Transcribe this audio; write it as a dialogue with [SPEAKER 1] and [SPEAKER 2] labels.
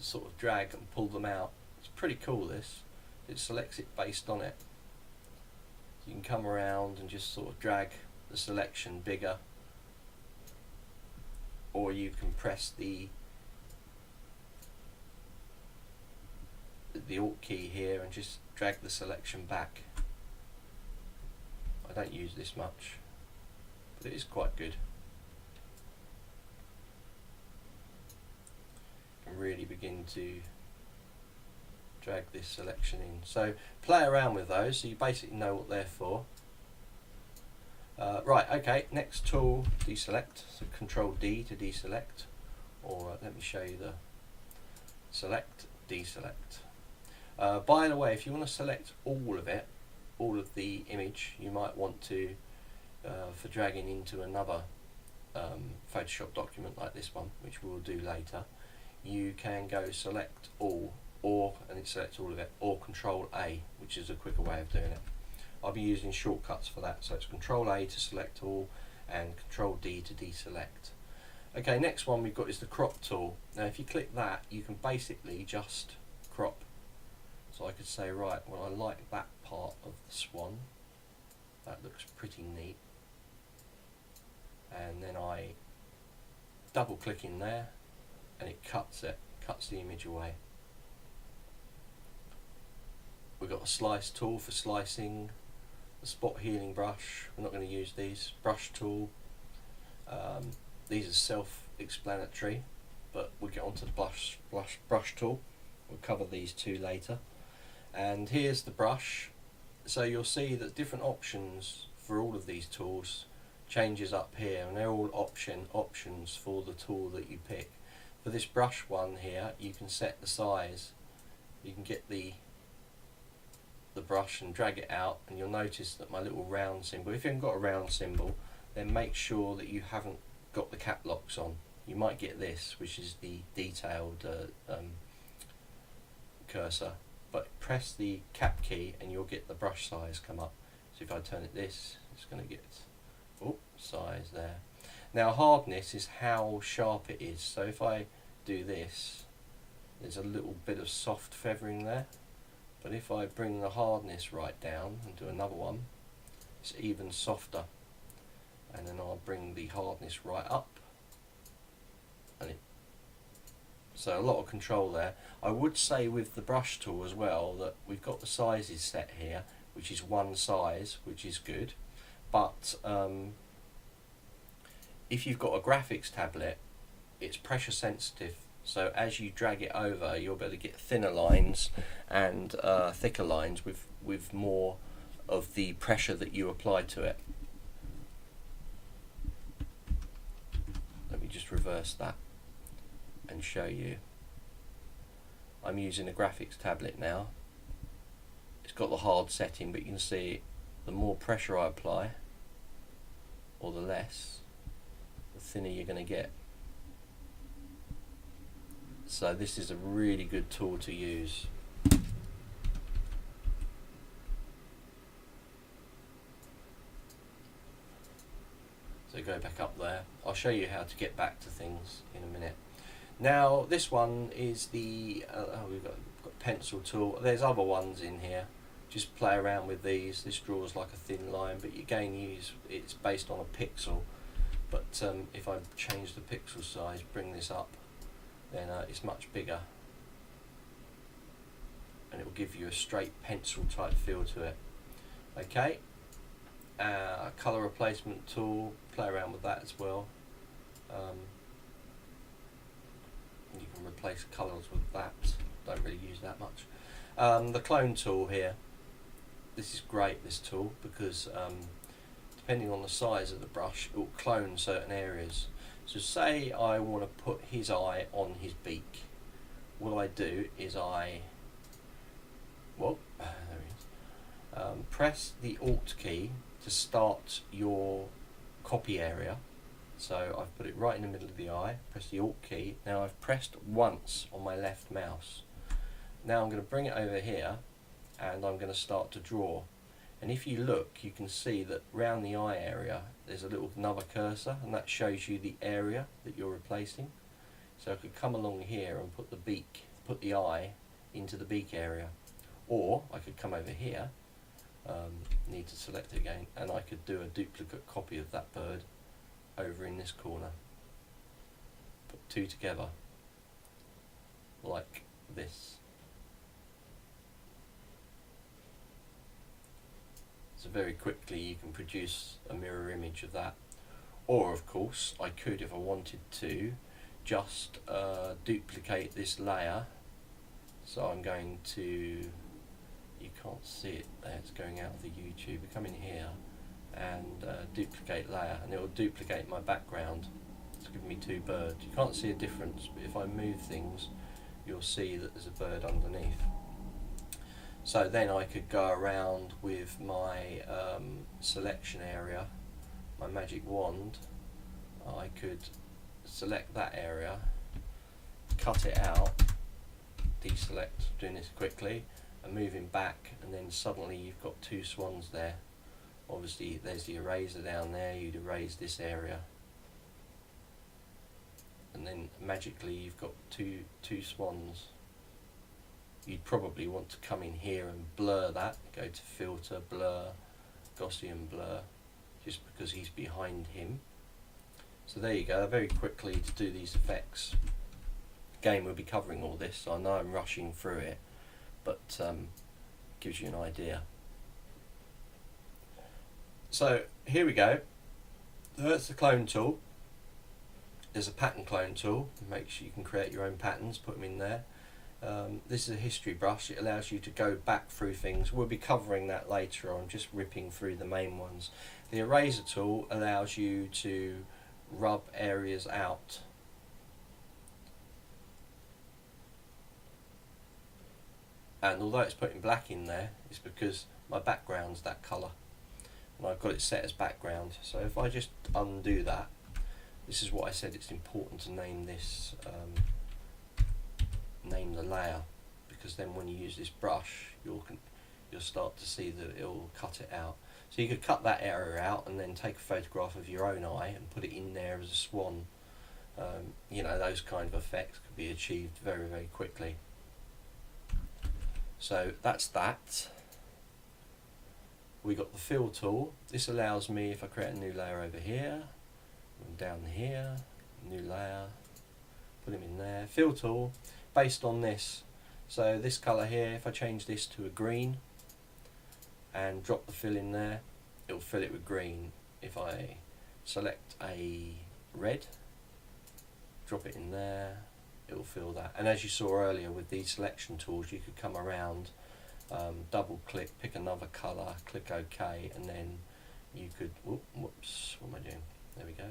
[SPEAKER 1] to sort of drag and pull them out. It's pretty cool, this. It selects it based on it. You can come around and just sort of drag the selection bigger, or you can press the Alt key here and just drag the selection back. I don't use this much, but it is quite good. You can really begin to drag this selection in. So play around with those so you basically know what they're for. Right, okay, next tool, deselect. So Control D to deselect, or let me show you the select, deselect. By the way, if you want to select all of it, all of the image, you might want to, for dragging into another Photoshop document like this one, which we'll do later, you can go select all, or, and it selects all of it, or Control A, which is a quicker way of doing it. I'll be using shortcuts for that, so it's Control A to select all and Control D to deselect. Okay, next one we've got is the crop tool. Now if you click that, you can basically just crop. So I could say, right, well I like that part of the swan, that looks pretty neat, and then I double click in there and it cuts the image away. We've got a slice tool for slicing, a spot healing brush, we're not going to use these, brush tool, these are self-explanatory, but we'll get onto the brush tool, we'll cover these two later. And here's the brush, so you'll see that different options for all of these tools changes up here, and they're all options for the tool that you pick. For this brush one here, you can set the size, you can get the brush and drag it out, and you'll notice that my little round symbol, if you haven't got a round symbol, then make sure that you haven't got the cap locks on. You might get this, which is the detailed cursor, but press the cap key and you'll get the brush size come up. So if I turn it this, it's going to get size there. Now hardness is how sharp it is, so if I do this, there's a little bit of soft feathering there. But if I bring the hardness right down and do another one, it's even softer. And then I'll bring the hardness right up. And so a lot of control there. I would say with the brush tool as well that we've got the sizes set here, which is one size, which is good. But if you've got a graphics tablet, it's pressure sensitive. So as you drag it over, you'll be able to get thinner lines and thicker lines with more of the pressure that you apply to it. Let me just reverse that and show you. I'm using a graphics tablet now. It's got the hard setting, but you can see the more pressure I apply, or the less, the thinner you're going to get. So this is a really good tool to use. So go back up there. I'll show you how to get back to things in a minute. Now this one is the, we've got pencil tool. There's other ones in here. Just play around with these. This draws like a thin line, but you again it's based on a pixel. But if I change the pixel size, bring this up, then it's much bigger, and it will give you a straight pencil type feel to it. Okay, colour replacement tool, play around with that as well. You can replace colours with that, don't really use that much. The clone tool here, this is great, this tool, because depending on the size of the brush, it will clone certain areas. So say I want to put his eye on his beak. What I do is press the Alt key to start your copy area. So I've put it right in the middle of the eye, press the Alt key. Now I've pressed once on my left mouse. Now I'm going to bring it over here and I'm going to start to draw. And if you look, you can see that round the eye area there's a little another cursor, and that shows you the area that you're replacing. So I could come along here and put the beak put the eye into the beak area. Or I could come over here, need to select it again, and I could do a duplicate copy of that bird over in this corner. Put two together, like this. So very quickly you can produce a mirror image of that. Or of course I could, if I wanted to, just duplicate this layer. So I'm going to, you can't see it there, it's going out of the YouTube. We come in here and duplicate layer, and it will duplicate my background. It's giving me two birds. You can't see a difference, but if I move things you'll see that there's a bird underneath. So then I could go around with my selection area, my magic wand. I could select that area, cut it out, deselect, doing this quickly, and moving back, and then suddenly you've got two swans there. Obviously there's the eraser down there, you'd erase this area, and then magically you've got two swans. You'd probably want to come in here and blur that, go to filter, blur, Gaussian blur, just because he's behind him. So there you go, very quickly to do these effects. Again, we'll be covering all this, so I know I'm rushing through it, but gives you an idea. So here we go. That's the clone tool. There's a pattern clone tool. Make sure you can create your own patterns, put them in there. This is a history brush. It allows you to go back through things. We'll be covering that later on, just ripping through the main ones. The eraser tool allows you to rub areas out. And although it's putting black in there, it's because my background's that colour. And I've got it set as background. So if I just undo that, this is what I said, it's important to name this, name the layer, because then when you use this brush you'll start to see that it'll cut it out. So you could cut that area out and then take a photograph of your own eye and put it in there as a swan. You know, those kind of effects could be achieved very, very quickly. So that's that. We got the fill tool. This allows me, if I create a new layer over here, and down here, new layer, put him in there. Fill tool, based on this. So this colour here, if I change this to a green and drop the fill in there, it'll fill it with green. If I select a red, drop it in there, it will fill that. And as you saw earlier with these selection tools, you could come around, double click, pick another colour, click OK, and then you could, whoops, what am I doing? There we go.